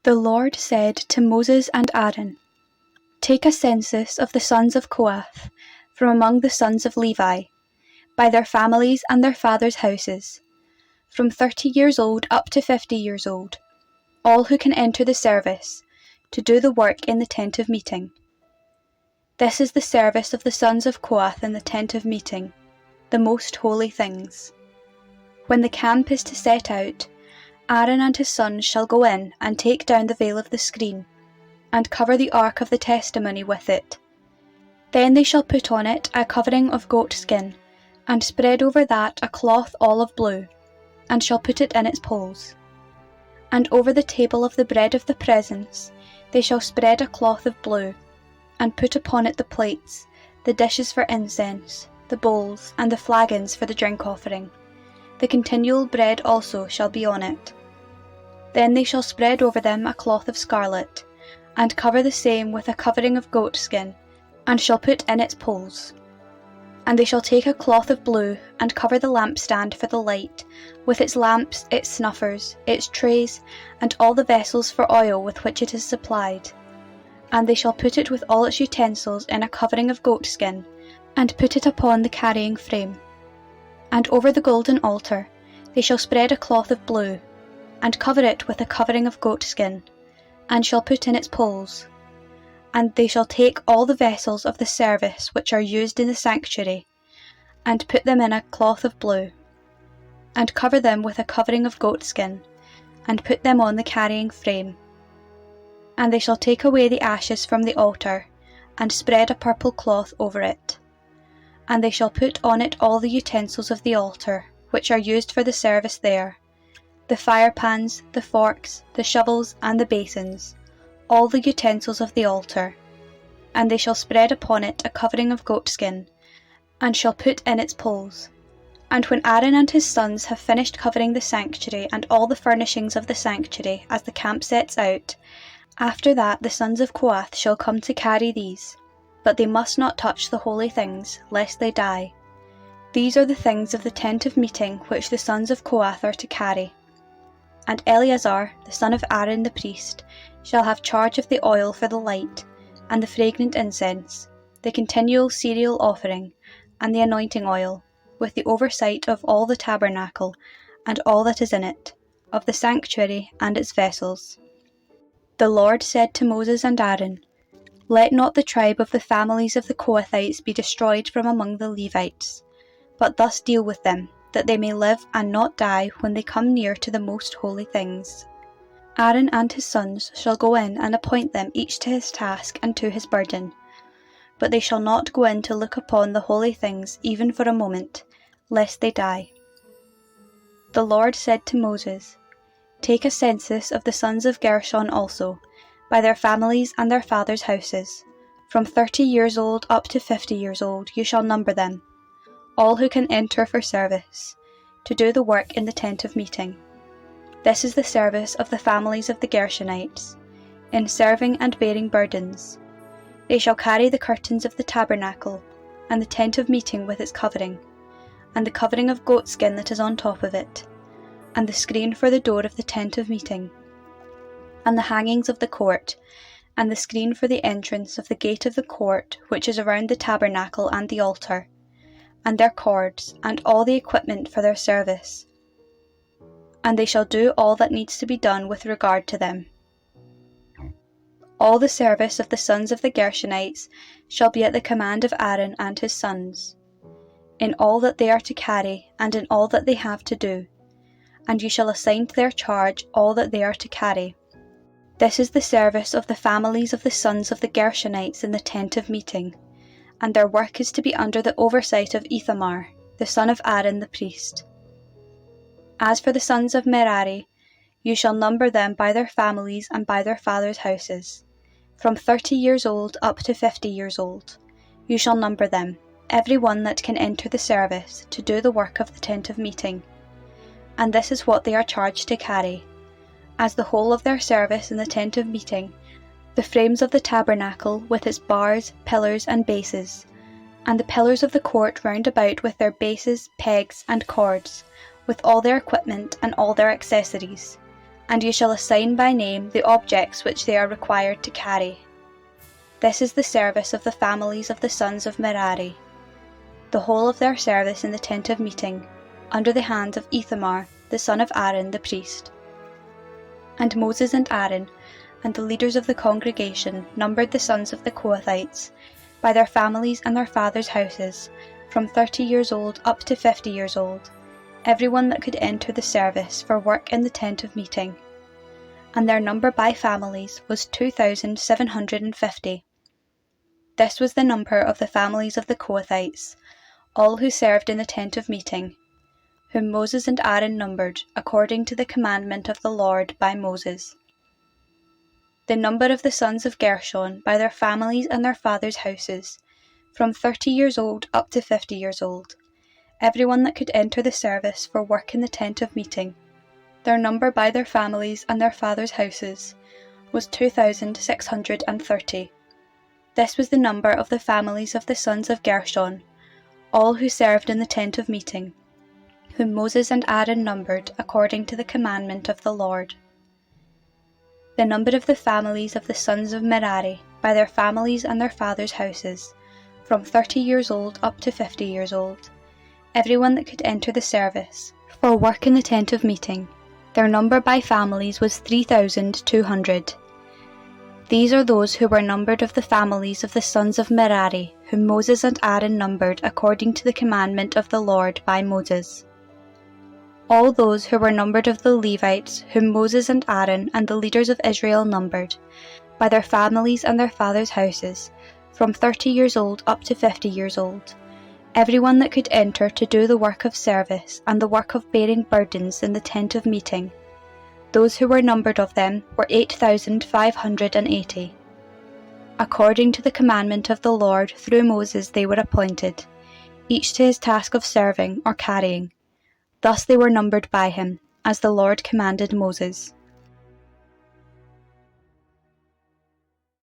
The Lord said to Moses and Aaron, "Take a census of the sons of Kohath from among the sons of Levi, by their families and their fathers' houses, from 30 years old up to 50 years old, all who can enter the service, to do the work in the tent of meeting. This is the service of the sons of Kohath in the tent of meeting, the most holy things. When the camp is to set out, Aaron and his sons shall go in and take down the veil of the screen, and cover the ark of the testimony with it. Then they shall put on it a covering of goat skin, and spread over that a cloth olive blue, and shall put it in its poles. And over the table of the bread of the presence they shall spread a cloth of blue, and put upon it the plates, the dishes for incense, the bowls, and the flagons for the drink offering. The continual bread also shall be on it. Then they shall spread over them a cloth of scarlet, and cover the same with a covering of goat skin, and shall put in its poles. And they shall take a cloth of blue, and cover the lampstand for the light, with its lamps, its snuffers, its trays, and all the vessels for oil with which it is supplied. And they shall put it with all its utensils in a covering of goat skin, and put it upon the carrying frame. And over the golden altar they shall spread a cloth of blue, and cover it with a covering of goat skin, and shall put in its poles. And they shall take all the vessels of the service which are used in the sanctuary, and put them in a cloth of blue, and cover them with a covering of goat skin, and put them on the carrying frame. And they shall take away the ashes from the altar, and spread a purple cloth over it. And they shall put on it all the utensils of the altar, which are used for the service there, the firepans, the forks, the shovels, and the basins, all the utensils of the altar. And they shall spread upon it a covering of goat skin, and shall put in its poles. And when Aaron and his sons have finished covering the sanctuary and all the furnishings of the sanctuary as the camp sets out, after that the sons of Kohath shall come to carry these, but they must not touch the holy things, lest they die. These are the things of the tent of meeting which the sons of Kohath are to carry. And Eleazar, the son of Aaron the priest, shall have charge of the oil for the light, and the fragrant incense, the continual cereal offering, and the anointing oil, with the oversight of all the tabernacle, and all that is in it, of the sanctuary and its vessels. The Lord said to Moses and Aaron, "Let not the tribe of the families of the Kohathites be destroyed from among the Levites, but thus deal with them, that they may live and not die when they come near to the most holy things. Aaron and his sons shall go in and appoint them each to his task and to his burden, but they shall not go in to look upon the holy things even for a moment, lest they die." The Lord said to Moses, "Take a census of the sons of Gershon also, by their families and their fathers' houses. From 30 years old up to 50 years old you shall number them, all who can enter for service, to do the work in the tent of meeting. This is the service of the families of the Gershonites, in serving and bearing burdens. They shall carry the curtains of the tabernacle, and the tent of meeting with its covering, and the covering of goatskin that is on top of it, and the screen for the door of the tent of meeting, and the hangings of the court, and the screen for the entrance of the gate of the court which is around the tabernacle and the altar, and their cords, and all the equipment for their service. And they shall do all that needs to be done with regard to them. All the service of the sons of the Gershonites shall be at the command of Aaron and his sons, in all that they are to carry, and in all that they have to do, and you shall assign to their charge all that they are to carry. This is the service of the families of the sons of the Gershonites in the tent of meeting, and their work is to be under the oversight of Ithamar, the son of Aaron the priest. As for the sons of Merari, you shall number them by their families and by their fathers' houses. From 30 years old up to 50 years old, you shall number them, every one that can enter the service, to do the work of the tent of meeting. And this is what they are charged to carry, as the whole of their service in the tent of meeting, the frames of the tabernacle with its bars, pillars, and bases, and the pillars of the court round about with their bases, pegs, and cords, with all their equipment and all their accessories, and you shall assign by name the objects which they are required to carry. This is the service of the families of the sons of Merari, the whole of their service in the tent of meeting, under the hand of Ithamar, the son of Aaron the priest. And Moses and Aaron, and the leaders of the congregation, numbered the sons of the Kohathites, by their families and their fathers' houses, from 30 years old up to 50 years old, everyone that could enter the service for work in the tent of meeting. And their number by families was 2,750. This was the number of the families of the Kohathites, all who served in the tent of meeting, whom Moses and Aaron numbered according to the commandment of the Lord by Moses. The number of the sons of Gershon by their families and their fathers' houses, from 30 years old up to 50 years old, everyone that could enter the service for work in the tent of meeting. Their number by their families and their fathers' houses was 2,630. This was the number of the families of the sons of Gershon, all who served in the tent of meeting, whom Moses and Aaron numbered according to the commandment of the Lord. The number of the families of the sons of Merari, by their families and their fathers' houses, from 30 years old up to 50 years old, everyone that could enter the service, for work in the tent of meeting, their number by families was 3,200. These are those who were numbered of the families of the sons of Merari, whom Moses and Aaron numbered according to the commandment of the Lord by Moses. All those who were numbered of the Levites, whom Moses and Aaron and the leaders of Israel numbered, by their families and their fathers' houses, from 30 years old up to 50 years old, everyone that could enter to do the work of service and the work of bearing burdens in the tent of meeting, those who were numbered of them were 8,580. According to the commandment of the Lord through Moses they were appointed, each to his task of serving or carrying. Thus they were numbered by him, as the Lord commanded Moses.